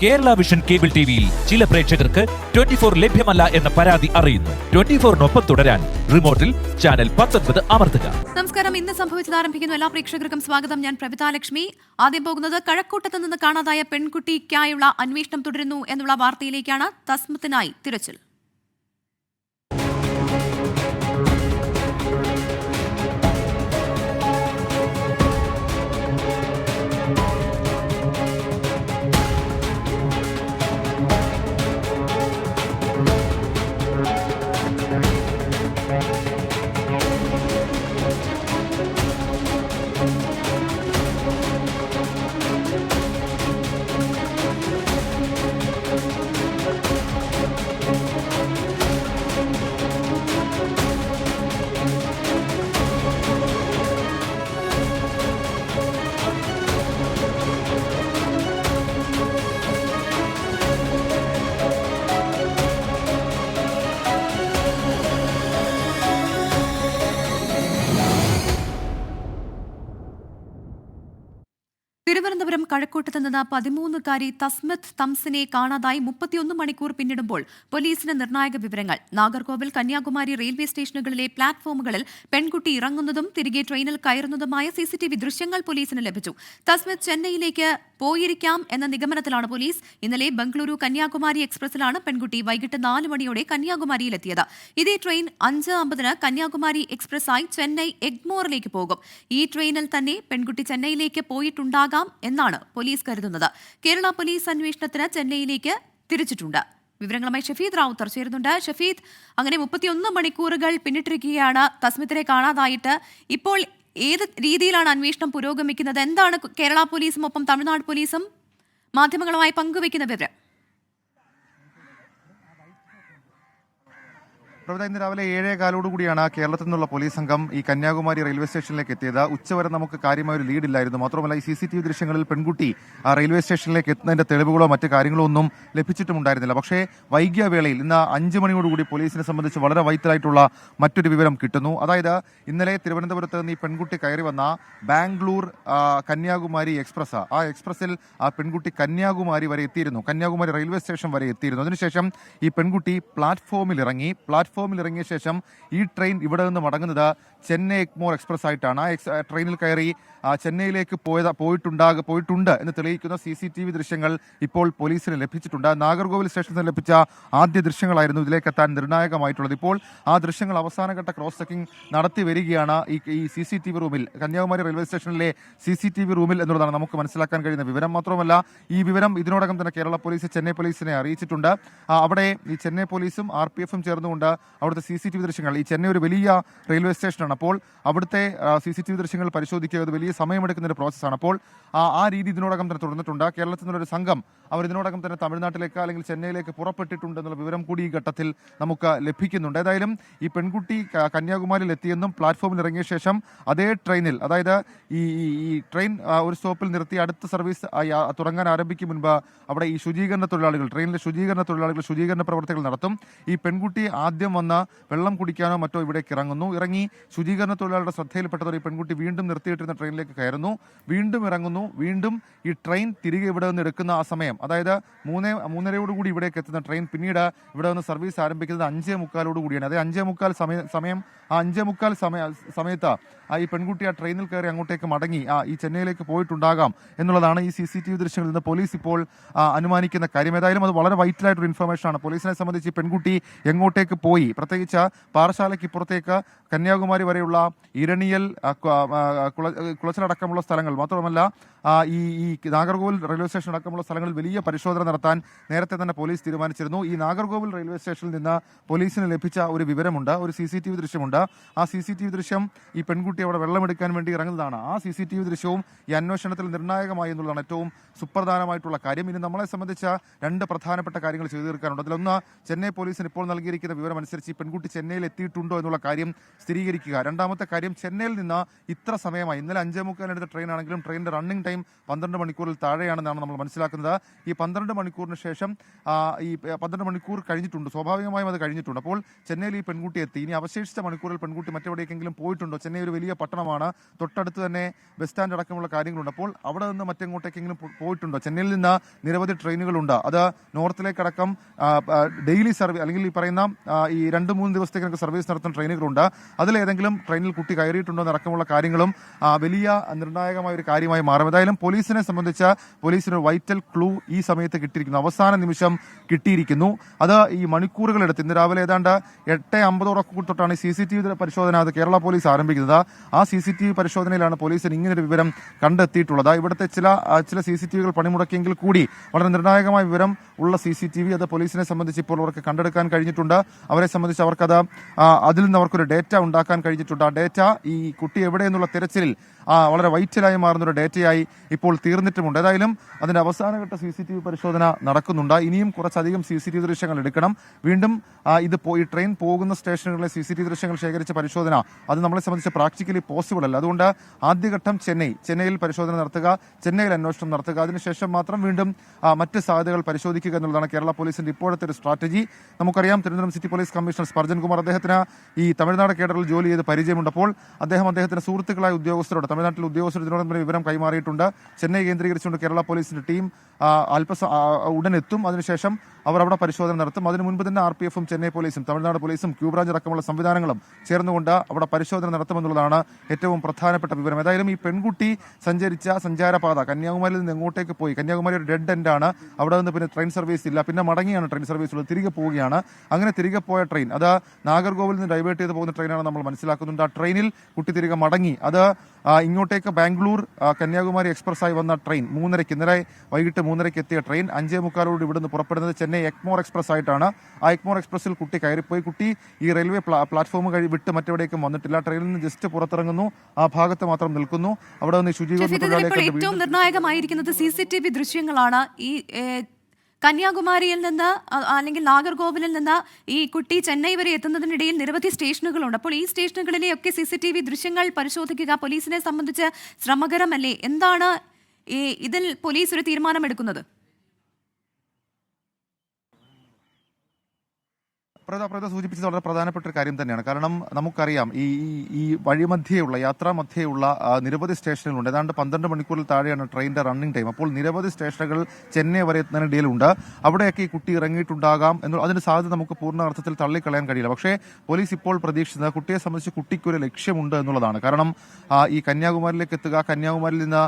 Kerala vision cable ടിവിയിൽ ചില പ്രേക്ഷകർക്ക് 24 ലഭ്യമല്ല എന്ന പരാതി അറിയുന്നു. 24-നൊപ്പം തുടരാൻ റിമോട്ടിൽ ചാനൽ 19 അമർത്തുക. നമസ്കാരം. ഇന്ന് സംഭവിച്ചത് ആരംഭിക്കുന്നു. എല്ലാ പ്രേക്ഷകർക്കും സ്വാഗതം. ഞാൻ പ്രവിത ലക്ഷ്മി. ആദ്യം പോകുന്നത് കഴക്കൂട്ടത്ത് നിന്ന് കാണാതായ പെൺകുട്ടിക്കായുള്ള അന്വേഷണം തുടരുന്നു എന്നുള്ള വാർത്തയിലേക്കാണ്. തസ്മത്തിനായി തിരച്ചിൽ. തിരുവനന്തപുരം കഴക്കൂട്ടത്ത് നിന്ന് 13-കാരി തസ്മത്ത് തംസിനെ കാണാതായി 31 മണിക്കൂർ പിന്നിടുമ്പോൾ പോലീസിന് നിർണായക വിവരങ്ങൾ. നാഗർകോവിൽ, കന്യാകുമാരി റെയിൽവേ സ്റ്റേഷനുകളിലെ പ്ലാറ്റ്ഫോമുകളിൽ പെൺകുട്ടി ഇറങ്ങുന്നതും തിരികെ ട്രെയിനിൽ കയറുന്നതുമായ CCTV ദൃശ്യങ്ങൾ പോലീസിന് ലഭിച്ചു. തസ്മത്ത് ചെന്നൈയിലേക്ക് പോയിരിക്കാം എന്ന നിഗമനത്തിലാണ് പോലീസ്. ഇന്നലെ ബംഗളൂരു കന്യാകുമാരി എക്സ്പ്രസിലാണ് പെൺകുട്ടി വൈകിട്ട് 4 മണിയോടെ കന്യാകുമാരിയിലെത്തിയത്. ഇതേ ട്രെയിൻ 5:50 കന്യാകുമാരി എക്സ്പ്രസായി ചെന്നൈ എഗ്മോറിലേക്ക് പോകും. ഈ ട്രെയിനിൽ തന്നെ പെൺകുട്ടി ചെന്നൈയിലേക്ക് പോയിട്ടുണ്ടാകാം എന്നാണ് പോലീസ് കരുതുന്നത്. കേരള പോലീസ് അന്വേഷണത്തിന് ചെന്നൈയിലേക്ക് തിരിച്ചിട്ടുണ്ട്. വിവരങ്ങളുമായി ഷഫീദ് റാവുത്തർ ചേരുന്നുണ്ട്. ഷഫീദ്, അങ്ങനെ 31 മണിക്കൂറുകൾ പിന്നിട്ടിരിക്കുകയാണ് തസ്മിത്തിനെ കാണാതായിട്ട്. ഇപ്പോൾ ഏത് രീതിയിലാണ് അന്വേഷണം പുരോഗമിക്കുന്നത്? എന്താണ് കേരള പോലീസും ഒപ്പം തമിഴ്നാട് പോലീസും മാധ്യമങ്ങളുമായി പങ്കുവയ്ക്കുന്ന വിവരം? ഇന്ന് രാവിലെ 7:15 കൂടിയാണ് കേരളത്തിൽ നിന്നുള്ള പോലീസ് സംഘം ഈ കന്യാകുമാരി റെയിൽവേ സ്റ്റേഷനിലേക്ക് എത്തിയത്. ഉച്ചവരെ നമുക്ക് കാര്യമായ ഒരു ലീഡ് ഇല്ലായിരുന്നു. മാത്രമല്ല, ഈ CCTV ദൃശ്യങ്ങളിൽ പെൺകുട്ടി ആ റെയിൽവേ സ്റ്റേഷനിലേക്ക് എത്തുന്നതിന്റെ തെളിവുകളോ മറ്റു കാര്യങ്ങളോ ഒന്നും ലഭിച്ചിട്ടുമുണ്ടായിരുന്നില്ല. പക്ഷേ വൈകിയ വേളയിൽ ഇന്ന് 5 മണിയോടുകൂടി പോലീസിനെ സംബന്ധിച്ച് വളരെ വൈറ്റലായിട്ടുള്ള മറ്റൊരു വിവരം കിട്ടുന്നു. അതായത് ഇന്നലെ തിരുവനന്തപുരത്ത് നിന്ന് ഈ പെൺകുട്ടി കയറി വന്ന ബാംഗ്ലൂർ കന്യാകുമാരി എക്സ്പ്രസ്, ആ എക്സ്പ്രസിൽ ആ പെൺകുട്ടി കന്യാകുമാരി വരെ എത്തിയിരുന്നു. കന്യാകുമാരി റെയിൽവേ സ്റ്റേഷൻ വരെ എത്തിയിരുന്നു. അതിനുശേഷം ഈ പെൺകുട്ടി പ്ലാറ്റ്ഫോമിൽ ഇറങ്ങിയ ശേഷം ഈ ട്രെയിൻ ഇവിടെ നിന്ന് മടങ്ങുന്നത് ചെന്നൈ എഗ്മോർ എക്സ്പ്രസ് ആയിട്ടാണ്. ആ ട്രെയിനിൽ കയറി ചെന്നൈയിലേക്ക് പോയിട്ടുണ്ട് എന്ന് തെളിയിക്കുന്ന CCTV ദൃശ്യങ്ങൾ ഇപ്പോൾ പോലീസിന് ലഭിച്ചിട്ടുണ്ട്. നാഗർകോവിൽ സ്റ്റേഷനിൽ നിന്ന് ലഭിച്ച ആദ്യ ദൃശ്യങ്ങളായിരുന്നു ഇതിലേക്ക് എത്താൻ നിർണായകമായിട്ടുള്ളത്. ഇപ്പോൾ ആ ദൃശ്യങ്ങൾ അവസാനഘട്ട ക്രോസ് ചെക്കിംഗ് നടത്തി വരികയാണ് ഈ CCTV റൂമിൽ, കന്യാകുമാരി റെയിൽവേ സ്റ്റേഷനിലെ CCTV റൂമിൽ എന്നുള്ളതാണ് നമുക്ക് മനസ്സിലാക്കാൻ കഴിയുന്ന വിവരം. മാത്രമല്ല, ഈ വിവരം ഇതിനോടകം തന്നെ കേരള പോലീസ് ചെന്നൈ പോലീസിനെ അറിയിച്ചിട്ടുണ്ട്. അവിടെ ഈ ചെന്നൈ പോലീസും RPFും ചേർന്നുകൊണ്ട് അവിടുത്തെ CCTV ദൃശ്യങ്ങൾ, ഈ ചെന്നൈ ഒരു വലിയ റെയിൽവേ സ്റ്റേഷനാണ്, അപ്പോൾ അവിടുത്തെ CCTV ദൃശ്യങ്ങൾ പരിശോധിക്കുക അത് വലിയ സമയമെടുക്കുന്ന ഒരു പ്രോസസ്സാണ്. അപ്പോൾ ആ രീതി ഇതിനോടകം തന്നെ തുടർന്നിട്ടുണ്ട്. കേരളത്തിൽ നിന്നൊരു സംഘം അവർ ഇതിനോടകം തന്നെ തമിഴ്നാട്ടിലേക്ക് അല്ലെങ്കിൽ ചെന്നൈയിലേക്ക് പുറപ്പെട്ടിട്ടുണ്ട് എന്നുള്ള വിവരം കൂടി ഈ ഘട്ടത്തിൽ നമുക്ക് ലഭിക്കുന്നുണ്ട്. ഏതായാലും ഈ പെൺകുട്ടി കന്യാകുമാരിയിൽ എത്തിയെന്നും പ്ലാറ്റ്ഫോമിൽ ഇറങ്ങിയ ശേഷം അതേ ട്രെയിനിൽ, അതായത് ഈ ട്രെയിൻ ഒരു സ്റ്റോപ്പിൽ നിർത്തി അടുത്ത സർവീസ് തുടങ്ങാൻ ആരംഭിക്കും മുൻപ് അവിടെ ഈ ശുചീകരണ തൊഴിലാളികൾ, ട്രെയിനിലെ ശുചീകരണ തൊഴിലാളികൾ ശുചീകരണ പ്രവർത്തികൾ നടത്തും. ഈ പെൺകുട്ടി ആദ്യം വന്ന് വെള്ളം കുടിക്കാനോ മറ്റോ ഇവിടേക്ക് ഇറങ്ങി ശുചീകരണ തൊഴിലാളികളുടെ ശ്രദ്ധയിൽപ്പെട്ടതോടെ ഈ പെൺകുട്ടി വീണ്ടും നിർത്തിയിട്ടിരുന്ന ട്രെയിനിലേക്ക് കയറുന്നു, വീണ്ടും ഇറങ്ങുന്നു. വീണ്ടും ഈ ട്രെയിൻ തിരികെ ഇവിടെ നിന്ന് എടുക്കുന്ന ആ സമയം, അതായത് 3:30 ഇവിടേക്ക് എത്തുന്ന ട്രെയിൻ പിന്നീട് ഇവിടെ നിന്ന് സർവീസ് ആരംഭിക്കുന്നത് 5:45 കൂടിയാണ്. അതായത് 5:45 സമയത്ത് ഈ പെൺകുട്ടി ആ ട്രെയിനിൽ കയറി അങ്ങോട്ടേക്ക് മടങ്ങി ഈ ചെന്നൈയിലേക്ക് പോയിട്ടുണ്ടാകാം എന്നുള്ളതാണ് ഈ CCTV ദൃശ്യങ്ങളിൽ നിന്ന് പോലീസ് ഇപ്പോൾ അനുമാനിക്കുന്ന കാര്യം. ഏതായാലും അത് വളരെ വൈറ്റലായിട്ടൊരു ഇൻഫർമേഷനാണ്. പോലീസിനെ സംബന്ധിച്ച് ഈ പെൺകുട്ടി എങ്ങോട്ടേക്ക് പോയി, പ്രത്യേകിച്ച് പാറശാലയ്ക്ക് ഇപ്പുറത്തേക്ക് കന്യാകുമാരി വരെയുള്ള ഇരണിയൽ, കുളച്ചിലടക്കമുള്ള സ്ഥലങ്ങൾ, മാത്രമല്ല ഈ നാഗർകോവിൽ റെയിൽവേ സ്റ്റേഷൻ അടക്കമുള്ള സ്ഥലങ്ങളിൽ വലിയ പരിശോധന നടത്താൻ നേരത്തെ തന്നെ പോലീസ് തീരുമാനിച്ചിരുന്നു. ഈ നാഗർകോവിൽ റെയിൽവേ സ്റ്റേഷനിൽ നിന്ന് പോലീസിന് ലഭിച്ച ഒരു വിവരമുണ്ട്, ഒരു CCTV ദൃശ്യമുണ്ട്. ആ CCTV ദൃശ്യം ഈ പെൺകുട്ടി അവിടെ വെള്ളമെടുക്കാൻ വേണ്ടി ഇറങ്ങുന്നതാണ്. ആ CCTV ദൃശ്യവും ഈ അന്വേഷണത്തിൽ നിർണായകമായി എന്നുള്ളതാണ് ഏറ്റവും സുപ്രധാനമായിട്ടുള്ള കാര്യം. ഇനി നമ്മളെ സംബന്ധിച്ച 2 പ്രധാനപ്പെട്ട കാര്യങ്ങൾ ചെയ്തു തീർക്കാനുണ്ട്. അതിലൊന്ന്, ചെന്നൈ പോലീസിന് ഇപ്പോൾ നൽകിയിരിക്കുന്ന വിവരം അനുസരിച്ച് ഈ പെൺകുട്ടി ചെന്നൈയിൽ എത്തിയിട്ടുണ്ടോ എന്നുള്ള കാര്യം സ്ഥിരീകരിക്കുക. രണ്ടാമത്തെ കാര്യം, ചെന്നൈയിൽ നിന്ന് ഇത്ര സമയമായി, ഇന്നലെ 5:45 എടുത്ത ട്രെയിൻ ആണെങ്കിലും ട്രെയിനിന്റെ റണ്ണിംഗ് ടൈം 12 മണിക്കൂറിൽ താഴെയാണെന്നാണ് നമ്മൾ മനസ്സിലാക്കുന്നത്. ഈ 12 മണിക്കൂറിന് ശേഷം ഈ 12 മണിക്കൂർ കഴിഞ്ഞിട്ടുണ്ട്, സ്വാഭാവികമായും അത് കഴിഞ്ഞിട്ടുണ്ട്. അപ്പോൾ ചെന്നൈയിൽ ഈ പെൺകുട്ടി എത്തി. ഇനി അവശേഷിച്ച മണിക്കൂറിൽ പെൺകുട്ടി മറ്റെവിടേക്കെങ്കിലും പോയിട്ടുണ്ടോ? ചെന്നൈ ഒരു വലിയ പട്ടണമാണ്, തൊട്ടടുത്ത് തന്നെ ബസ് സ്റ്റാൻഡ് അടക്കമുള്ള കാര്യങ്ങളുണ്ട്. അപ്പോൾ അവിടെ നിന്ന് മറ്റെങ്ങോട്ടേക്കെങ്കിലും പോയിട്ടുണ്ടോ? ചെന്നൈയിൽ നിന്ന് നിരവധി ട്രെയിനുകളുണ്ട്. അത് നോർത്തിലേക്കടക്കം ഡെയിലി സർവീസ് അല്ലെങ്കിൽ ഈ പറയുന്ന ഈ 2-3 ദിവസത്തേക്ക് സർവീസ് നടത്തുന്ന ട്രെയിനുകളുണ്ട്. അതിലേതെങ്കിലും ട്രെയിനിൽ കുട്ടി കയറിയിട്ടുണ്ടോ എന്നടക്കമുള്ള കാര്യങ്ങളും വലിയ നിർണായകമായ ഒരു കാര്യമായി മാറും. ഏതായാലും പോലീസിനെ സംബന്ധിച്ച് പോലീസിന് വൈറ്റൽ ക്ലൂ ഈ സമയത്ത് കിട്ടിയിരിക്കുന്നു, അവസാന നിമിഷം കിട്ടിയിരിക്കുന്നു. അത് ഈ മണിക്കൂറുകളെടുത്ത് ഇന്ന് രാവിലെ ഏതാണ്ട് 8:50 തൊട്ടാണ് CCTV പരിശോധന അത് കേരള പോലീസ് ആരംഭിക്കുന്നത്. ആ CCTV പരിശോധനയിലാണ് പോലീസിന് ഇങ്ങനൊരു വിവരം കണ്ടെത്തിയിട്ടുള്ളത്. ഇവിടുത്തെ ചില CCTVകൾ പണിമുടക്കിയെങ്കിൽ കൂടി വളരെ നിർണായകമായ വിവരം ഉള്ള CCTV അത് പോലീസിനെ സംബന്ധിച്ച് ഇപ്പോൾ അവർക്ക് കണ്ടെടുക്കാൻ കഴിഞ്ഞിട്ടുണ്ട്. അവരെ സംബന്ധിച്ച് അവർക്കത് അതിൽ നിന്ന് അവർക്കൊരു ഡേറ്റ ഉണ്ടാക്കാൻ കഴിഞ്ഞിട്ടുണ്ട്. ആ ഡേറ്റ ഈ കുട്ടി എവിടെയെന്നുള്ള തിരച്ചിലിൽ വളരെ വൈറ്റലായി മാറുന്നൊരു ഡേറ്റയായി ഇപ്പോൾ തീർന്നിട്ടുമുണ്ട്. ഏതായാലും അതിന്റെ അവസാനഘട്ട CCTV പരിശോധന നടക്കുന്നുണ്ട്. ഇനിയും കുറച്ചധികം CCTV ദൃശ്യങ്ങൾ എടുക്കണം. വീണ്ടും ഈ ട്രെയിൻ പോകുന്ന സ്റ്റേഷനുകളിലെ CCTV ദൃശ്യങ്ങൾ ശേഖരിച്ച പരിശോധന അത് നമ്മളെ സംബന്ധിച്ച് പ്രാക്ടിക്കലി പോസിബിൾ അല്ല. അതുകൊണ്ട് ആദ്യഘട്ടം ചെന്നൈയിൽ പരിശോധന നടത്തുക, ചെന്നൈയിൽ അന്വേഷണം നടത്തുക, അതിനുശേഷം മാത്രം വീണ്ടും മറ്റ് സാധ്യതകൾ പരിശോധിക്കുക എന്നുള്ളതാണ് കേരള പോലീസിന്റെ ഇപ്പോഴത്തെ ഒരു സ്ട്രാറ്റജി. നമുക്കറിയാം Thiruvananthapuram city police commissioner Spurjan Kumar, അദ്ദേഹത്തിന് ഈ തമിഴ്നാട് കേഡറിൽ ജോലി ചെയ്ത് പരിചയമുണ്ട്. അപ്പോൾ അദ്ദേഹത്തിന്റെ സുഹൃത്തുക്കളായ ഉദ്യോഗസ്ഥരോട് തമിഴ്നാട്ടിലെ ഉദ്യോഗസ്ഥരോട് വിവരം കൈമാറിയിട്ടുണ്ട്. ചെന്നൈ കേന്ദ്രീകരിച്ചുകൊണ്ട് കേരള പോലീസിന്റെ ടീം ഉടൻ എത്തും. അതിനുശേഷം അവർ അവിടെ പരിശോധന നടത്തും. അതിനു മുൻപ് തന്നെ RPF-ഉം ചെന്നൈ പോലീസും തമിഴ്നാട് പോലീസും ക്യൂബ്രാഞ്ച് അടക്കമുള്ള സംവിധാനങ്ങളും ചേർന്നുകൊണ്ട് അവിടെ പരിശോധന നടത്തുമെന്നുള്ളതാണ് ഏറ്റവും പ്രധാനപ്പെട്ട വിവരം. ഏതായാലും ഈ പെൺകുട്ടി സഞ്ചരിച്ച സഞ്ചാരപാത കന്യാകുമാരിയിൽ നിന്ന് എങ്ങോട്ടേക്ക് പോയി? കന്യാകുമാരി ഒരു ഡെഡ് എൻഡ് ആണ്. അവിടെ നിന്ന് പിന്നെ ട്രെയിൻ സർവീസ് ഇല്ല, പിന്നെ മടങ്ങിയാണ് ട്രെയിൻ സർവീസ് ഉള്ളത്, തിരികെ പോവുകയാണ്. അങ്ങനെ തിരികെ പോയ ട്രെയിൻ അത് നാഗർകോവിൽ നിന്ന് ഡൈവേർട്ട് ചെയ്ത് പോകുന്ന ട്രെയിനാണ് നമ്മൾ മനസ്സിലാക്കുന്നുണ്ട്. ആ ട്രെയിനിൽ കുട്ടി തിരികെ മടങ്ങി. അത് ഇങ്ങോട്ടേക്ക് ബാംഗ്ലൂർ കന്യാകുമാരി എക്സ്പ്രസ് ആയി വന്ന ട്രെയിൻ ഇന്നലെ വൈകിട്ട് 3:30 എത്തിയ ട്രെയിൻ 5:45 ഇവിടുന്ന് പുറപ്പെടുന്നത് ചെന്നൈ എഗ്മോർ എക്സ്പ്രസ് ആയിട്ടാണ്. ആ എഗ്മോർ എക്സ്പ്രസ്സിൽ കുട്ടി കയറിപ്പോയി. കുട്ടി ഈ റെയിൽവേ പ്ലാറ്റ്ഫോം വിട്ട് മറ്റെവിടേക്കും വന്നിട്ടില്ല. ട്രെയിനിൽ നിന്ന് ജസ്റ്റ് പുറത്തിറങ്ങുന്നു, ആ ഭാഗത്ത് മാത്രം നിൽക്കുന്നു. അവിടെ നിന്ന് ഏറ്റവും നിർണായകമായിരിക്കുന്നത് CCTV ദൃശ്യങ്ങളാണ്. ഈ കന്യാകുമാരിയിൽ നിന്ന് അല്ലെങ്കിൽ നാഗർകോവിലിൽ നിന്ന് ഈ കുട്ടി ചെന്നൈ വരെ എത്തുന്നതിനിടയിൽ നിരവധി സ്റ്റേഷനുകളുണ്ട്. അപ്പോൾ ഈ സ്റ്റേഷനുകളിലെയൊക്കെ CCTV ദൃശ്യങ്ങൾ പരിശോധിക്കുക പോലീസിനെ സംബന്ധിച്ച് ശ്രമകരമല്ലേ? എന്താണ് ഇതിൽ പോലീസ് ഒരു തീരുമാനമെടുക്കുന്നത്? സൂചിപ്പിച്ചത് വളരെ പ്രധാനപ്പെട്ട ഒരു കാര്യം തന്നെയാണ്. കാരണം നമുക്കറിയാം ഈ വഴിമധ്യേയുള്ള യാത്രാമധ്യേയുള്ള നിരവധി സ്റ്റേഷനുകളുണ്ട്. ഏതാണ്ട് 12 മണിക്കൂറിൽ താഴെയാണ് ട്രെയിനിന്റെ റണ്ണിംഗ് ടൈം. അപ്പോൾ നിരവധി സ്റ്റേഷനുകൾ ചെന്നൈ വരെ എത്തുന്നതിനിടയിലുണ്ട്. അവിടെയൊക്കെ ഈ കുട്ടി ഇറങ്ങിയിട്ടുണ്ടാകാം അതിന് സാധ്യത നമുക്ക് പൂർണ്ണ അർത്ഥത്തിൽ തള്ളിക്കളയാൻ കഴിയില്ല. പക്ഷേ പോലീസ് ഇപ്പോൾ പ്രതീക്ഷിക്കുന്നത് കുട്ടിയെ സംബന്ധിച്ച് കുട്ടിക്കൊരു ലക്ഷ്യമുണ്ട് എന്നുള്ളതാണ്. കാരണം ഈ കന്യാകുമാരിയിലേക്ക് എത്തുക, കന്യാകുമാരിയിൽ നിന്ന്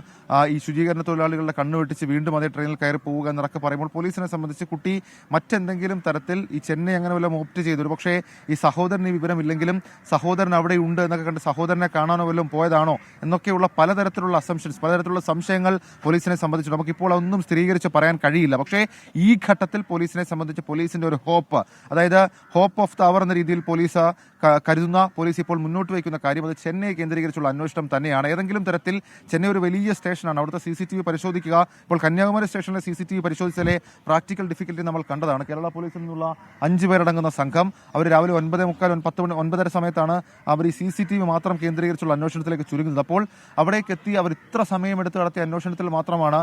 ഈ ശുചീകരണ തൊഴിലാളികളുടെ കണ്ണുവെട്ടിച്ച് വീണ്ടും അതേ ട്രെയിനിൽ കയറി പോവുക എന്നൊക്കെ പറയുമ്പോൾ പോലീസിനെ സംബന്ധിച്ച് കുട്ടി മറ്റെന്തെങ്കിലും തരത്തിൽ ഈ ചെന്നൈ അങ്ങനെ വല്ല ചെയ്തു. പക്ഷേ ഈ സഹോദരന് ഈ വിവരമില്ലെങ്കിലും സഹോദരൻ അവിടെ ഉണ്ട് എന്നൊക്കെ കണ്ട് സഹോദരനെ കാണാനോ വല്ലതും പോയതാണോ എന്നൊക്കെയുള്ള പലതരത്തിലുള്ള അസംഷൻസ്, പലതരത്തിലുള്ള സംശയങ്ങൾ പോലീസിനെ സംബന്ധിച്ചു നമുക്കിപ്പോൾ ഒന്നും സ്ഥിരീകരിച്ച് പറയാൻ കഴിയില്ല. പക്ഷേ ഈ ഘട്ടത്തിൽ പോലീസിനെ സംബന്ധിച്ച് പോലീസിന്റെ ഒരു ഹോപ്പ്, അതായത് ഹോപ്പ് ഓഫ് ദ അവർ എന്ന രീതിയിൽ പോലീസ് കരുതുന്ന, പോലീസ് ഇപ്പോൾ മുന്നോട്ട് വയ്ക്കുന്ന കാര്യം അത് ചെന്നൈ കേന്ദ്രീകരിച്ചുള്ള അന്വേഷണം തന്നെയാണ്. ഏതെങ്കിലും തരത്തിൽ ചെന്നൈ ഒരു വലിയ സ്റ്റേഷനാണ്, അവിടുത്തെ CCTV പരിശോധിക്കുക. ഇപ്പോൾ കന്യാകുമാരി സ്റ്റേഷനിലെ CCTV പരിശോധിച്ചാലേ പ്രാക്ടിക്കൽ ഡിഫിക്കൽറ്റി നമ്മൾ കണ്ടതാണ്. കേരള പോലീസിൽ നിന്നുള്ള 5 പേരടങ്ങുന്ന സംഘം അവർ രാവിലെ 9:45, 9:30 സമയത്താണ് അവർ ഈ CCTV മാത്രം കേന്ദ്രീകരിച്ചുള്ള അന്വേഷണത്തിലേക്ക് ചുരുങ്ങുന്നത്. അപ്പോൾ അവിടേക്ക് എത്തി അവർ ഇത്ര സമയമെടുത്ത് നടത്തിയ അന്വേഷണത്തിൽ മാത്രമാണ്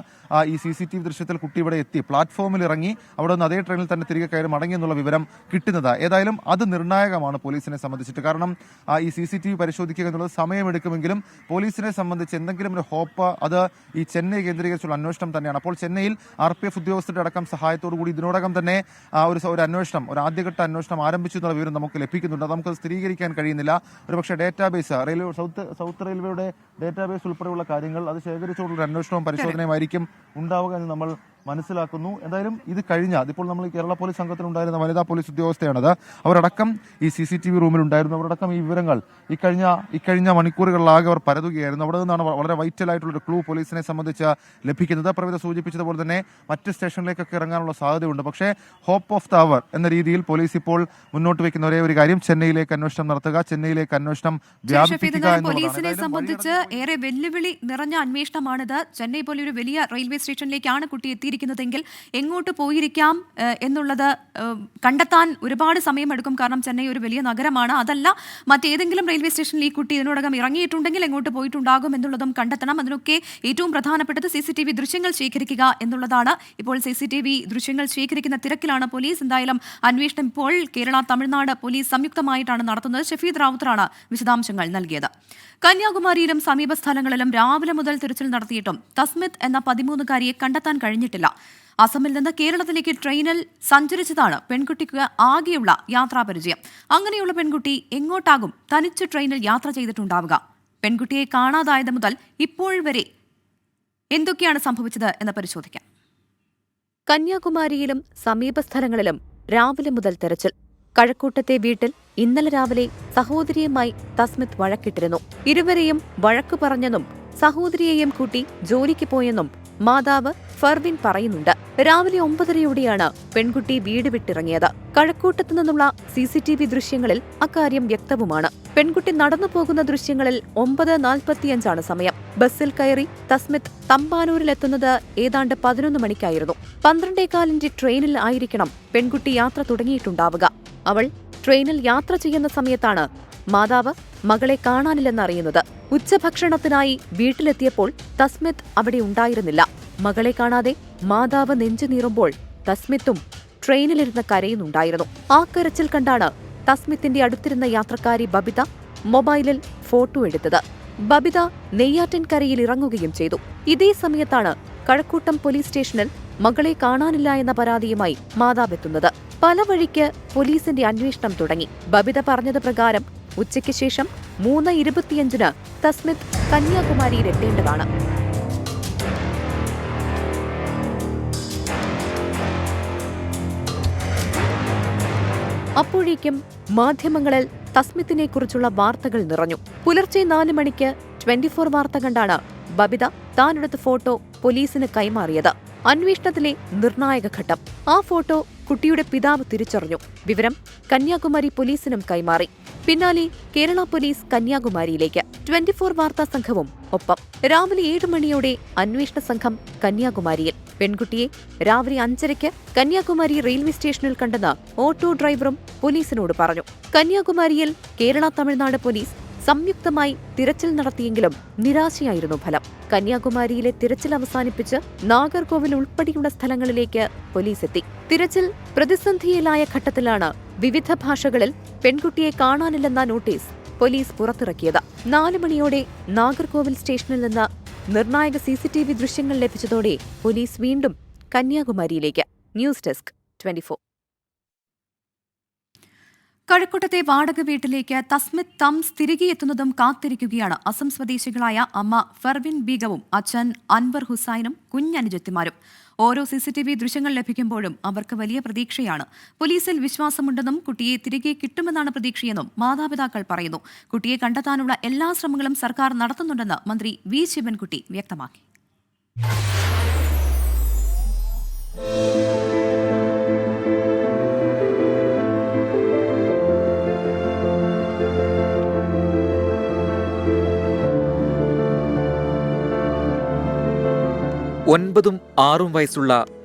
ഈ CCTV ദൃശ്യത്തിൽ കുട്ടി ഇവിടെ എത്തി പ്ലാറ്റ്ഫോമിൽ ഇറങ്ങി അവിടെ നിന്ന് അതേ ട്രെയിനിൽ തന്നെ തിരികെ കയറി മടങ്ങി എന്നുള്ള വിവരം കിട്ടുന്നത്. ഏതായാലും അത് നിർണായകമാണ് പോലീസിനെ സംബന്ധിച്ചിട്ട്. കാരണം ഈ CCTV പരിശോധിക്കുക എന്നുള്ളത് സമയമെടുക്കുമെങ്കിലും പോലീസിനെ സംബന്ധിച്ച് എന്തെങ്കിലും ഒരു ഹോപ്പ് അത് ഈ ചെന്നൈ കേന്ദ്രീകരിച്ചുള്ള അന്വേഷണം തന്നെയാണ്. അപ്പോൾ ചെന്നൈയിൽ RPF ഉദ്യോഗസ്ഥരുടെ അടക്കം സഹായത്തോടു കൂടി ഇതിനോടകം തന്നെ ഒരു അന്വേഷണം, ഒരു ആദ്യഘട്ട അന്വേഷണം ആരംഭിച്ചു എന്നുള്ള വിവരം നമുക്ക് ലഭിക്കുന്നുണ്ട്. നമുക്ക് സ്ഥിരീകരിക്കാൻ കഴിയുന്നില്ല. ഒരുപക്ഷെ ഡേറ്റാബേസ് റെയിൽവേ സൗത്ത് റെയിൽവേയുടെ ഡേറ്റാബേസ് ഉൾപ്പെടെയുള്ള കാര്യങ്ങൾ അത് ശേഖരിച്ചുകൊണ്ടുള്ള അന്വേഷണവും പരിശോധനയുമായിരിക്കും ഉണ്ടാവുക എന്ന് നമ്മൾ മനസ്സിലാക്കുന്നു. എന്തായാലും ഇത് അതിപ്പോൾ നമ്മൾ കേരള പോലീസ് സംഘത്തിലുണ്ടായിരുന്ന വനിതാ പോലീസ് ഉദ്യോഗസ്ഥയാണത്. അവരടക്കം ഈ CCTV റൂമിൽ ഉണ്ടായിരുന്നു. അവരടക്കം ഈ വിവരങ്ങൾ ഇക്കഴിഞ്ഞ മണിക്കൂറുകളിലാകെ അവർ പരതുകയായിരുന്നു. അവിടെ നിന്നാണ് വളരെ വൈറ്റൽ ആയിട്ടുള്ള ഒരു ക്ലൂ പോലീസിനെ സംബന്ധിച്ച് ലഭിക്കുന്നത്. പ്രവിധ സൂചിപ്പിച്ചതുപോലെ തന്നെ മറ്റ് സ്റ്റേഷനിലേക്കൊക്കെ ഇറങ്ങാനുള്ള സാധ്യതയുണ്ട്. പക്ഷേ ഹോപ്പ് ഓഫ് ദ അവർ എന്ന രീതിയിൽ പോലീസ് ഇപ്പോൾ മുന്നോട്ട് വയ്ക്കുന്ന ഒരേ ഒരു കാര്യം ചെന്നൈയിലേക്ക് അന്വേഷണം നടത്തുക, ചെന്നൈയിലേക്ക് അന്വേഷണം വ്യാപിപ്പിക്കുക എന്നുള്ളതാണ്. പോലീസിനെ സംബന്ധിച്ച് ഏറെ വെല്ലുവിളി നിറഞ്ഞ അന്വേഷണമാണിത്. ചെന്നൈ പോലെ ഒരു വലിയ റെയിൽവേ സ്റ്റേഷനിലേക്കാണ് കുട്ടി എത്തിയിരിക്കുന്നത്. പോയിരിക്കുന്നതെങ്കിൽ എങ്ങോട്ട് പോയിരിക്കാം എന്നുള്ളത് കണ്ടെത്താൻ ഒരുപാട് സമയമെടുക്കും. കാരണം ചെന്നൈ ഒരു വലിയ നഗരമാണ്. അതല്ല മറ്റേതെങ്കിലും റെയിൽവേ സ്റ്റേഷനിൽ ഈ കുട്ടി ഇതിനോടകം ഇറങ്ങിയിട്ടുണ്ടെങ്കിൽ എങ്ങോട്ട് പോയിട്ടുണ്ടാകും എന്നുള്ളതും കണ്ടെത്തണം. അതിനൊക്കെ ഏറ്റവും പ്രധാനപ്പെട്ടത് CCTV ദൃശ്യങ്ങൾ ശേഖരിക്കുക എന്നുള്ളതാണ്. ഇപ്പോൾ CCTV ദൃശ്യങ്ങൾ ശേഖരിക്കുന്ന തിരക്കിലാണ് പോലീസ്. എന്തായാലും അന്വേഷണം ഇപ്പോൾ കേരള തമിഴ്നാട് പോലീസ് സംയുക്തമായിട്ടാണ് നടത്തുന്നത്. ഷഫീദ് റാവുത്തറാണ് വിശദാംശങ്ങൾ നൽകിയത്. കന്യാകുമാരിയിലും സമീപ സ്ഥലങ്ങളിലും രാവിലെ മുതൽ തിരച്ചിൽ നടത്തിയിട്ടും തസ്മിത്ത് എന്ന 13-കാരിയെ കണ്ടെത്താൻ കഴിഞ്ഞിട്ടില്ല. അസമിൽ നിന്ന് കേരളത്തിലേക്ക് ട്രെയിനിൽ സഞ്ചരിച്ചതാണ് പെൺകുട്ടിക്ക് ആകെയുള്ള യാത്രാപരിചയം. അങ്ങനെയുള്ള പെൺകുട്ടി എങ്ങോട്ടാകും തനിച്ച് ട്രെയിനിൽ യാത്ര ചെയ്തിട്ടുണ്ടാവുക? പെൺകുട്ടിയെ കാണാതായത് മുതൽ ഇപ്പോൾ വരെ എന്തൊക്കെയാണ് സംഭവിച്ചത് എന്ന് പരിശോധിക്കാം. കന്യാകുമാരിയിലും സമീപസ്ഥലങ്ങളിലും രാവിലെ മുതൽ തെരച്ചിൽ. കഴക്കൂട്ടത്തെ വീട്ടിൽ ഇന്നലെ രാവിലെ സഹോദരിയുമായി തസ്മിത്ത് വഴക്കിട്ടിരുന്നു. ഇരുവരെയും വഴക്കു പറഞ്ഞെന്നും സഹോദരിയെയും കൂട്ടി ജോലിക്ക് പോയെന്നും മാതാവ് ഫർവിൻ പറയുന്നുണ്ട്. രാവിലെ 9:30യോടെയാണ് പെൺകുട്ടി വീട് വിട്ടിറങ്ങിയത്. കഴക്കൂട്ടത്തു നിന്നുള്ള CCTV ദൃശ്യങ്ങളിൽ അക്കാര്യം വ്യക്തവുമാണ്. പെൺകുട്ടി നടന്നു പോകുന്ന ദൃശ്യങ്ങളിൽ 9:45 സമയം. ബസ്സിൽ കയറി തസ്മിത്ത് തമ്പാനൂരിലെത്തുന്നത് ഏതാണ്ട് 11 മണിക്കായിരുന്നു. 12:15 ട്രെയിനിൽ ആയിരിക്കണം പെൺകുട്ടി യാത്ര തുടങ്ങിയിട്ടുണ്ടാവുക. അവൾ ട്രെയിനിൽ യാത്ര ചെയ്യുന്ന സമയത്താണ് മാതാവ് മകളെ കാണാനില്ലെന്നറിയുന്നത്. ഉച്ചഭക്ഷണത്തിനായി വീട്ടിലെത്തിയപ്പോൾ തസ്മിത്ത് അവിടെ ഉണ്ടായിരുന്നില്ല. മകളെ കാണാതെ മാതാവ് നെഞ്ചുനീറുമ്പോൾ തസ്മിത്തും ട്രെയിനിലിരുന്ന് കരയുന്നുണ്ടായിരുന്നു. ആ കരച്ചിൽ കണ്ടാണ് തസ്മിത്തിന്റെ അടുത്തിരുന്ന യാത്രക്കാരി ബബിത മൊബൈലിൽ ഫോട്ടോ എടുത്തത്. ബബിത നെയ്യാറ്റിൻകരയിൽ ഇറങ്ങുകയും ചെയ്തു. ഇതേ സമയത്താണ് കഴക്കൂട്ടം പോലീസ് സ്റ്റേഷനിൽ മകളെ കാണാനില്ല എന്ന പരാതിയുമായി മാതാവെത്തുന്നത്. പല വഴിക്ക് പോലീസിന്റെ അന്വേഷണം തുടങ്ങി. ബബിത പറഞ്ഞത് പ്രകാരം ഉച്ചയ്ക്ക് ശേഷം 3:25 തസ്മിത്ത് കന്യാകുമാരിയിൽ എത്തേണ്ടതാണ്. അപ്പോഴേക്കും മാധ്യമങ്ങളിൽ തസ്മിത്തിനെക്കുറിച്ചുള്ള വാർത്തകൾ നിറഞ്ഞു. പുലർച്ചെ 4 മണിക്ക് 24 വാർത്ത കണ്ടാണ് ബബിത താനെടുത്ത ഫോട്ടോ പോലീസിന് കൈമാറിയത്. അന്വേഷണത്തിലെ നിർണായക ഘട്ടം. ആ ഫോട്ടോ കുട്ടിയുടെ പിതാവ് തിരിച്ചറിഞ്ഞു. വിവരം കന്യാകുമാരി പോലീസിനും കൈമാറി. പിന്നാലെ കേരള പോലീസ് കന്യാകുമാരിയിലേക്ക്. 24 വാർത്താ സംഘവും ഒപ്പം. രാവിലെ 7 മണിയോടെ അന്വേഷണ സംഘം കന്യാകുമാരിയിൽ. പെൺകുട്ടിയെ രാവിലെ 5:30 കന്യാകുമാരി റെയിൽവേ സ്റ്റേഷനിൽ കണ്ടെന്ന് ഓട്ടോ ഡ്രൈവറും പോലീസിനോട് പറഞ്ഞു. കന്യാകുമാരിയിൽ കേരള തമിഴ്നാട് പോലീസ് സംയുക്തമായി തിരച്ചിൽ നടത്തിയെങ്കിലും നിരാശയായിരുന്നു ഫലം. കന്യാകുമാരിയിലെ തിരച്ചിൽ അവസാനിപ്പിച്ച് നാഗർകോവിൽ ഉൾപ്പെടെയുള്ള സ്ഥലങ്ങളിലേക്ക് പോലീസ് എത്തി. തിരച്ചിൽ പ്രതിസന്ധിയിലായ ഘട്ടത്തിലാണ് വിവിധ ഭാഷകളിൽ പെൺകുട്ടിയെ കാണാനില്ലെന്ന നോട്ടീസ് പോലീസ് പുറത്തിറക്കിയത്. 4 മണിയോടെ നാഗർകോവിൽ സ്റ്റേഷനിൽ നിന്ന് നിർണായക CCTV ദൃശ്യങ്ങൾ ലഭിച്ചതോടെ പോലീസ് വീണ്ടും കന്യാകുമാരിയിലേക്ക്. News desk 24. കഴക്കൂട്ടത്തെ വാടക വീട്ടിലേക്ക് തസ്മിത്ത് തംസ് തിരികെ എത്തുന്നതും കാത്തിരിക്കുകയാണ് അസം സ്വദേശികളായ അമ്മ ഫർവിൻ ബീഗവും അച്ഛൻ അൻവർ ഹുസൈനും കുഞ്ഞനുജത്തിമാരും. ഓരോ CCTV ദൃശ്യങ്ങൾ ലഭിക്കുമ്പോഴും അവർക്ക് വലിയ പ്രതീക്ഷയാണ്. പോലീസിൽ വിശ്വാസമുണ്ടെന്നും കുട്ടിയെ തിരികെ കിട്ടുമെന്നാണ് പ്രതീക്ഷയെന്നും മാതാപിതാക്കൾ പറയുന്നു. കുട്ടിയെ കണ്ടെത്താനുള്ള എല്ലാ ശ്രമങ്ങളും സർക്കാർ നടത്തുന്നുണ്ടെന്ന് മന്ത്രി വി ശിവൻകുട്ടി വ്യക്തമാക്കി. ഒൻപതും 6 വയസ്സുള്ള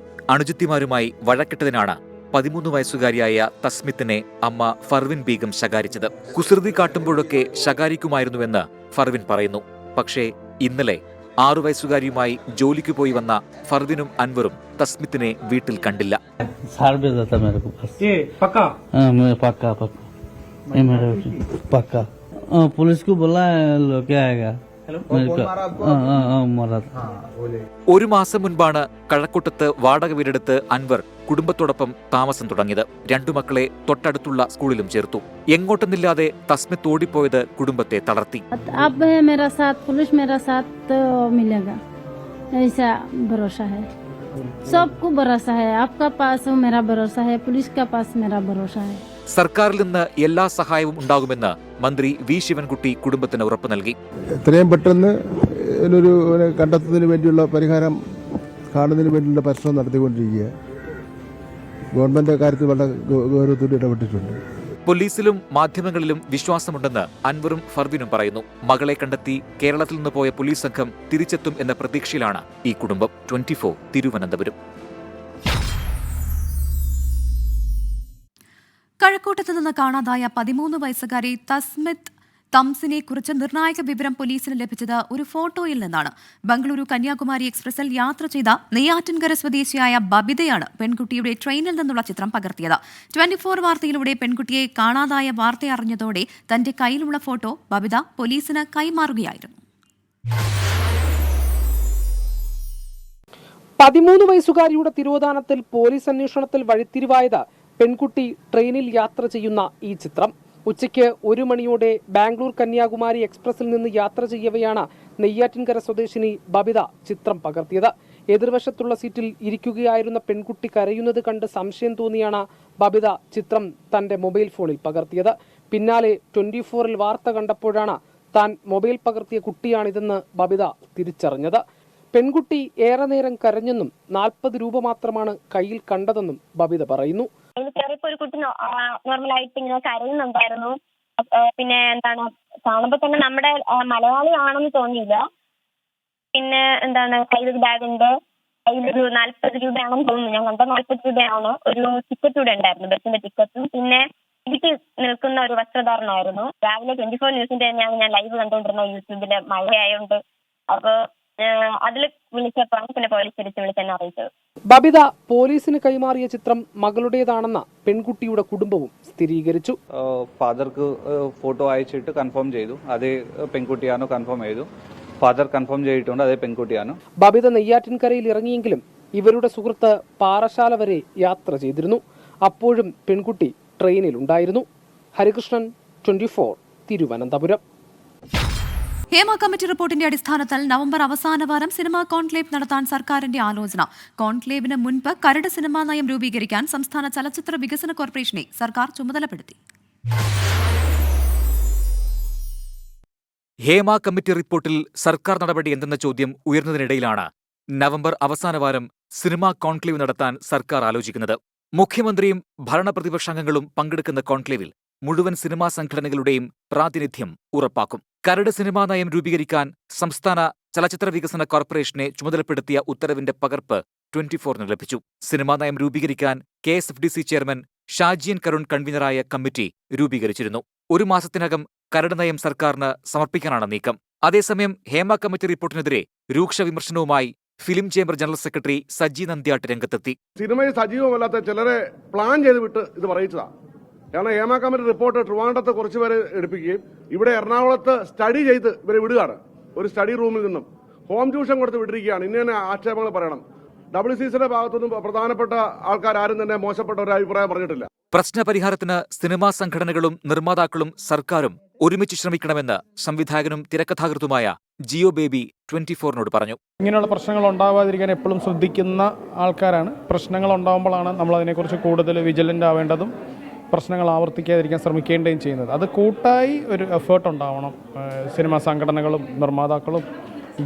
അണുജത്തിമാരുമായി വഴക്കിട്ടതിനാണ് 13 വയസ്സുകാരിയായ തസ്മിത്തിനെ അമ്മ ഫർവിൻ ബീഗം ശകാരിച്ചത്. കുസൃതി കാട്ടുമ്പോഴൊക്കെ ശകാരിക്കുമായിരുന്നുവെന്ന് ഫർവിൻ പറയുന്നു. പക്ഷേ ഇന്നലെ 6 വയസ്സുകാരിയുമായി ജോലിക്ക് പോയി വന്ന ഫർവിനും അൻവറും തസ്മിത്തിനെ വീട്ടിൽ കണ്ടില്ല. ഒരു മാസം മുൻപാണ് കഴക്കൂട്ടത്ത് വാടക വീടെടുത്ത് അൻവർ കുടുംബത്തോടൊപ്പം താമസം തുടങ്ങിയത്. 2 മക്കളെ തൊട്ടടുത്തുള്ള സ്കൂളിലും ചേർത്തു. എങ്ങോട്ടെന്നില്ലാതെ തസ്മിത്ത് ഓടിപ്പോയത് കുടുംബത്തെ തളർത്തി. സർക്കാരിൽ നിന്ന് എല്ലാ സഹായവും ഉണ്ടാകുമെന്ന് മന്ത്രി വി ശിവൻകുട്ടി കുടുംബത്തിന് ഉറപ്പ് നൽകി. എത്രയും പെട്ടെന്ന് ഇതിനൊരു കണ്ടെത്തുന്നതിന് വേണ്ടിയുള്ള പരിഹാരം കാണുന്നതിന് വേണ്ടിയുള്ള പരിശ്രമം നടത്തിക്കൊണ്ടിരിക്കുക. ഗവൺമെന്റ് കാര്യത്തിൽ വളരെ ഗൗരവത്തോടെ ഇടപെട്ടിട്ടുണ്ട്. പോലീസിലും മാധ്യമങ്ങളിലും വിശ്വാസമുണ്ടെന്ന് അൻവറും ഫർവിനും പറയുന്നു. മകളെ കണ്ടെത്തി കേരളത്തിൽ നിന്ന് പോയ പോലീസ് സംഘം തിരിച്ചെത്തും എന്ന പ്രതീക്ഷയിലാണ് ഈ കുടുംബം. 24 തിരുവനന്തപുരം. കഴക്കൂട്ടത്ത് നിന്ന് കാണാതായ 13 വയസ്സുകാരി തസ്മിത്ത് തംസിനെ കുറിച്ച് നിർണായക വിവരം പോലീസിന് ലഭിച്ചത് ഒരു ഫോട്ടോയിൽ നിന്നാണ്. ബംഗളൂരു കന്യാകുമാരി എക്സ്പ്രസിൽ യാത്ര ചെയ്ത നെയ്യാറ്റിൻകര സ്വദേശിയായ ബബിതയാണ് പെൺകുട്ടിയുടെ ട്രെയിനിൽ നിന്നുള്ള ചിത്രം പകർത്തിയത്. 24 വാർത്തയിലൂടെ പെൺകുട്ടിയെ കാണാതായ വാർത്ത അറിഞ്ഞതോടെ തന്റെ കയ്യിലുള്ള ഫോട്ടോ ബബിത പോലീസിന് കൈമാറുകയായിരുന്നു. 13 വയസ്സുകാരിയുടെ തിരോധാനത്തിൽ പോലീസ് അന്വേഷണത്തിൽ വഴിത്തിരിവായത് പെൺകുട്ടി ട്രെയിനിൽ യാത്ര ചെയ്യുന്ന ഈ ചിത്രം. ഉച്ചയ്ക്ക് 1 മണിയോടെ ബാംഗ്ലൂർ കന്യാകുമാരി എക്സ്പ്രസിൽ നിന്ന് യാത്ര ചെയ്യവെയാണ് നെയ്യാറ്റിൻകര സ്വദേശിനി ബബിത ചിത്രം പകർത്തിയത്. എതിർവശത്തുള്ള സീറ്റിൽ ഇരിക്കുകയായിരുന്ന പെൺകുട്ടി കരയുന്നത് കണ്ട് സംശയം തോന്നിയാണ് ബബിത ചിത്രം തന്റെ മൊബൈൽ ഫോണിൽ പകർത്തിയത്. പിന്നാലെ 24-ൽ വാർത്ത കണ്ടപ്പോഴാണ് താൻ മൊബൈൽ പകർത്തിയ കുട്ടിയാണിതെന്ന് ബബിത തിരിച്ചറിഞ്ഞത്. പെൺകുട്ടി ഏറെ നേരം കരഞ്ഞെന്നും 40 രൂപ മാത്രമാണ് കയ്യിൽ കണ്ടതെന്നും ബബിത പറയുന്നു. ചെറിയപ്പോ ഒരു കുട്ടി നോർമലായിട്ട് ഇങ്ങനെ കരയുന്നുണ്ടായിരുന്നു. പിന്നെ എന്താണ് കാണുമ്പോ തന്നെ നമ്മുടെ മലയാളി ആണെന്ന് തോന്നിയില്ല. പിന്നെ എന്താണ് കയ്യിൽ ബാഗ് ഉണ്ട്, കയ്യിലൊരു 40 രൂപയാണെന്ന് തോന്നുന്നു. ഞാൻ കണ്ട 40 രൂപയാണ്. ഒരു ടിക്കറ്റ് കൂടെ ഉണ്ടായിരുന്നു, ബസ്സിന്റെ ടിക്കറ്റും. പിന്നെ വീട്ടിൽ നിൽക്കുന്ന ഒരു വസ്ത്രധാരണമായിരുന്നു. രാവിലെ 24 ന്യൂസിന്റെ തന്നെയാണ് ഞാൻ ലൈവ് കണ്ടുകൊണ്ടിരുന്നത് യൂട്യൂബില്. മഴയായോണ്ട് അപ്പൊ അതിൽ വിളിച്ചപ്പോഴാണ് പിന്നെ പോലീസ് തിരിച്ച് വിളിച്ചെന്നെ അറിയിച്ചത്. ബബിത പോലീസിന് കൈമാറിയ ചിത്രം മകളുടേതാണെന്ന് പെൺകുട്ടിയുടെ കുടുംബവും സ്ഥിരീകരിച്ചു. ഫാദർക്ക് ഫോട്ടോ അയച്ചിട്ട് കൺഫേം ചെയ്തു, അതേ പെൺകുട്ടിയാണോ കൺഫേം ചെയ്തു. ഫാദർ കൺഫേം ചെയ്തിട്ടുണ്ട്, അതേ പെൺകുട്ടിയാണ്. ബബിത നെയ്യാറ്റിൻകരയിൽ ഇറങ്ങിയെങ്കിലും ഇവരുടെ സുഹൃത്ത് പാറശാല വരെ യാത്ര ചെയ്തിരുന്നു. അപ്പോഴും പെൺകുട്ടി ട്രെയിനിലുണ്ടായിരുന്നു. ഹരികൃഷ്ണൻ, 24, തിരുവനന്തപുരം. ഹേമ കമ്മിറ്റി റിപ്പോർട്ടിന്റെ അടിസ്ഥാനത്തിൽ നവംബർ അവസാന വാരം സിനിമാ കോൺക്ലേവ് നടത്താൻ സർക്കാരിന്റെ ആലോചന. കോൺക്ലേവിന് മുൻപ് കരട് സിനിമാ നയം രൂപീകരിക്കാൻ സംസ്ഥാന ചലച്ചിത്ര വികസന കോർപ്പറേഷനെ സർക്കാർ ചുമതലപ്പെടുത്തി. ഹേമ കമ്മിറ്റി റിപ്പോർട്ടിൽ സർക്കാർ നടപടി എന്തെന്ന ചോദ്യം ഉയർന്നതിനിടയിലാണ് നവംബർ അവസാന വാരം സിനിമാ കോൺക്ലേവ് നടത്താൻ സർക്കാർ ആലോചിക്കുന്നത്. മുഖ്യമന്ത്രിയും ഭരണപ്രതിപക്ഷാംഗങ്ങളും പങ്കെടുക്കുന്ന കോൺക്ലേവിൽ മുഴുവൻ സിനിമാ സംഘടനകളുടെയും പ്രാതിനിധ്യം ഉറപ്പാക്കും. കരട് സിനിമാ നയം രൂപീകരിക്കാൻ സംസ്ഥാന ചലച്ചിത്ര വികസന കോർപ്പറേഷനെ ചുമതലപ്പെടുത്തിയ ഉത്തരവിന്റെ പകർപ്പ് 24-ന് ലഭിച്ചു. സിനിമാ നയം രൂപീകരിക്കാൻ KSFDC ചെയർമാൻ ഷാജിയൻ കരുൺ കൺവീനറായ കമ്മിറ്റി രൂപീകരിച്ചിരുന്നു. 1 മാസത്തിനകം കരട് നയം സർക്കാരിന് സമർപ്പിക്കാനാണ് നീക്കം. അതേസമയം ഹേമ കമ്മിറ്റി റിപ്പോർട്ടിനെതിരെ രൂക്ഷ വിമർശനവുമായി film chamber general secretary Saji Nandyat രംഗത്തെത്തി. സിനിമയിൽ സജീവമല്ലാത്ത ചിലരെ പ്ലാൻ ചെയ്ത് വിട്ട് ഇത് പറയിച്ചതാണ്. കാരണം ഹേമ കമ്മിറ്റി റിപ്പോർട്ട് ട്രിവാൻഡ്രത്ത് കുറച്ചുപേരെ എടുപ്പിക്കുകയും ഇവിടെ എറണാകുളത്ത് സ്റ്റഡി ചെയ്ത് ഇവരെ വിടുകയാണ്. ഒരു സ്റ്റഡി റൂമിൽ നിന്നും ഹോം ട്യൂഷൻ കൊടുത്ത് വിട്ടിരിക്കുകയാണ്. ഇന്ന തന്നെ ആക്ഷേപങ്ങൾ പറയണം. WCCയുടെ ഭാഗത്തുനിന്നും പ്രധാനപ്പെട്ട ആൾക്കാർ ആരും തന്നെ മോശപ്പെട്ട ഒരു അഭിപ്രായം പറഞ്ഞിട്ടില്ല. പ്രശ്നപരിഹാരത്തിന് സിനിമാ സംഘടനകളും നിർമ്മാതാക്കളും സർക്കാരും ഒരുമിച്ച് ശ്രമിക്കണമെന്ന് സംവിധായകനും തിരക്കഥാകൃത്തുമായ ജിയോ ബേബി 24-നോട് പറഞ്ഞു. ഇങ്ങനെയുള്ള പ്രശ്നങ്ങൾ ഉണ്ടാവാതിരിക്കാൻ എപ്പോഴും ശ്രദ്ധിക്കുന്ന ആൾക്കാരാണ്. പ്രശ്നങ്ങൾ ഉണ്ടാകുമ്പോഴാണ് നമ്മൾ അതിനെക്കുറിച്ച് കൂടുതൽ വിജിലൻ്റ് ആവേണ്ടതും പ്രശ്നങ്ങൾ ആവർത്തിക്കാതിരിക്കാൻ ശ്രമിക്കേണ്ടതും ചെയ്യുന്നത്. അത് കൂട്ടായി ഒരു എഫേർട്ട് ഉണ്ടാവണം. സിനിമാ സംഘടനകളും നിർമ്മാതാക്കളും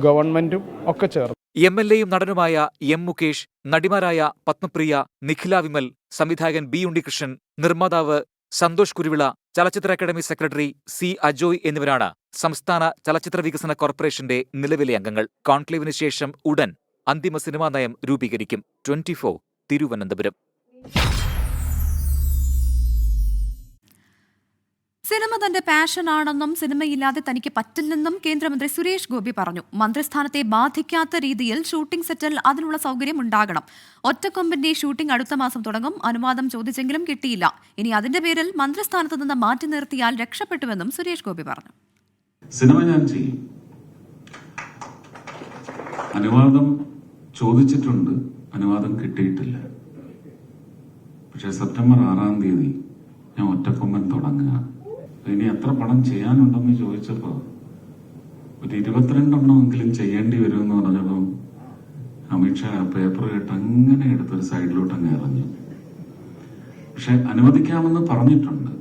ഗവൺമെന്റും ഒക്കെ ചേർന്ന്. MLA-യും നടനുമായ M. മുകേഷ്, നടിമാരായ പത്മപ്രിയ, നിഖില വിമൽ, സംവിധായകൻ B. ഉണ്ണികൃഷ്ണൻ, നിർമ്മാതാവ് സന്തോഷ് കുരുവിള, ചലച്ചിത്ര അക്കാദമി സെക്രട്ടറി C. അജോയ് എന്നിവരാണ് സംസ്ഥാന ചലച്ചിത്ര വികസന കോർപ്പറേഷന്റെ നിലവിലെ അംഗങ്ങൾ. കോൺക്ലേവിന് ശേഷം ഉടൻ അന്തിമ സിനിമാ നയം രൂപീകരിക്കും. 24, തിരുവനന്തപുരം. സിനിമ തന്റെ പാഷനാണെന്നും സിനിമയില്ലാതെ തനിക്ക് പറ്റില്ലെന്നും കേന്ദ്രമന്ത്രി സുരേഷ് ഗോപി പറഞ്ഞു. മന്ത്രിസ്ഥാനത്തെ ബാധിക്കാത്ത രീതിയിൽ ഷൂട്ടിംഗ് സെറ്റിൽ അതിനുള്ള സൗകര്യം ഉണ്ടാകണം. ഒറ്റക്കൊമ്പന്റെ ഷൂട്ടിംഗ് അടുത്ത മാസം തുടങ്ങും. അനുവാദം ചോദിച്ചെങ്കിലും കിട്ടിയില്ല. ഇനി അതിന്റെ പേരിൽ മന്ത്രിസ്ഥാനത്ത് നിന്ന് മാറ്റി നിർത്തിയാൽ രക്ഷപ്പെട്ടുവെന്നും സുരേഷ് ഗോപി പറഞ്ഞു. സിനിമ ഞാൻ ചെയ്യും. അനുവാദം ചോദിച്ചിട്ടുണ്ട്, അനുവാദം കിട്ടിയിട്ടില്ല. പക്ഷേ സെപ്റ്റംബർ 6-ാം തീയതി ഞാൻ ഒറ്റക്കൊമ്പൻ തുടങ്ങുക. ഇനി എത്ര പണം ചെയ്യാനുണ്ടെന്ന് ചോദിച്ചപ്പോൾ ഒരു 22 എണ്ണമെങ്കിലും ചെയ്യേണ്ടി വരുമെന്ന് പറഞ്ഞപ്പോൾ അമിത്ഷാ പേപ്പർ കേട്ട് അങ്ങനെ എടുത്തൊരു സൈഡിലോട്ട് അങ്ങ് എറിഞ്ഞു. പക്ഷെ അനുവദിക്കാമെന്ന് പറഞ്ഞിട്ടുണ്ട്.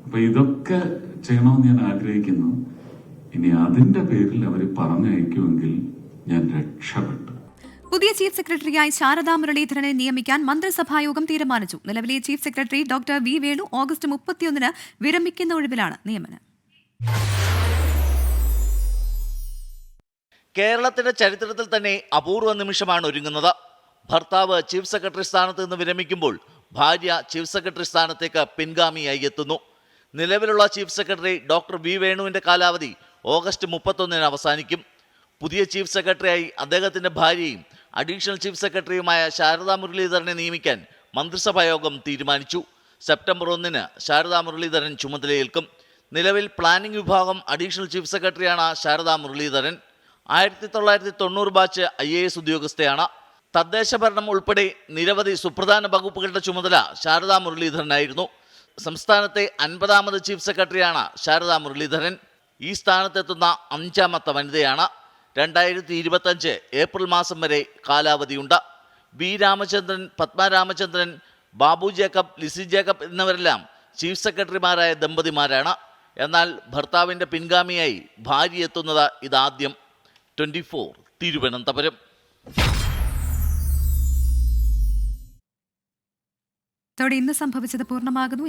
അപ്പൊ ഇതൊക്കെ ചെയ്യണമെന്ന് ഞാൻ ആഗ്രഹിക്കുന്നു. ഇനി അതിന്റെ പേരിൽ അവർ പറഞ്ഞയക്കുമെങ്കിൽ ഞാൻ രക്ഷപ്പെട്ടു. പുതിയ ചീഫ് സെക്രട്ടറിയായി ശാരദാ മുരളീധരനെ നിയമിക്കാൻ മന്ത്രിസഭായോഗം തീരുമാനിച്ചു. നിലവിലെ chief secretary doctor V Venu August 31-ന് വിരമിക്കുന്ന ഒഴിവിലാണ് നിയമനം. കേരളത്തിന്റെ ചരിത്രത്തിൽ തന്നെ അപൂർവ നിമിഷമാണ് ഒരുങ്ങുന്നത്. ഭർത്താവ് ചീഫ് സെക്രട്ടറി സ്ഥാനത്ത് നിന്ന് വിരമിക്കുമ്പോൾ ഭാര്യ ചീഫ് സെക്രട്ടറി സ്ഥാനത്തേക്ക് പിൻഗാമിയായി എത്തുന്നു. നിലവിലുള്ള ചീഫ് സെക്രട്ടറി ഡോക്ടർ വി വേണുവിൻ്റെ കാലാവധി ഓഗസ്റ്റ് 31-ന് അവസാനിക്കും. പുതിയ ചീഫ് സെക്രട്ടറിയായി അദ്ദേഹത്തിൻ്റെ ഭാര്യയും അഡീഷണൽ ചീഫ് സെക്രട്ടറിയുമായ ശാരദാ മുരളീധരനെ നിയമിക്കാൻ മന്ത്രിസഭായോഗം തീരുമാനിച്ചു. സെപ്റ്റംബർ 1-ന് ശാരദാ മുരളീധരൻ ചുമതലയേൽക്കും. നിലവിൽ പ്ലാനിംഗ് വിഭാഗം അഡീഷണൽ ചീഫ് സെക്രട്ടറിയാണ് ശാരദാ മുരളീധരൻ. 1990 batch IAS ഉദ്യോഗസ്ഥയാണ്. തദ്ദേശ ഭരണം ഉൾപ്പെടെ നിരവധി സുപ്രധാന വകുപ്പുകളുടെ ചുമതല ശാരദാ മുരളീധരനായിരുന്നു. സംസ്ഥാനത്തെ 50ാമത് ചീഫ് സെക്രട്ടറിയാണ് ശാരദാ മുരളീധരൻ. ഈ സ്ഥാനത്തെത്തുന്ന 5ാമത്തെ വനിതയാണ്. 2025 ഏപ്രിൽ മാസം വരെ കാലാവധിയുണ്ട്. V Ramachandran, Padma Ramachandran, Babu Jacob, Lissy Jacob എന്നിവരെല്ലാം ചീഫ് സെക്രട്ടറിമാരായ ദമ്പതിമാരാണ്. എന്നാൽ ഭർത്താവിൻ്റെ പിൻഗാമിയായി ഭാര്യ എത്തുന്നത് ഇതാദ്യം. 24 തിരുവനന്തപുരം. ഇതോടെ ഇന്ന് സംഭവിച്ചത് പൂർണ്ണമാകുന്നു.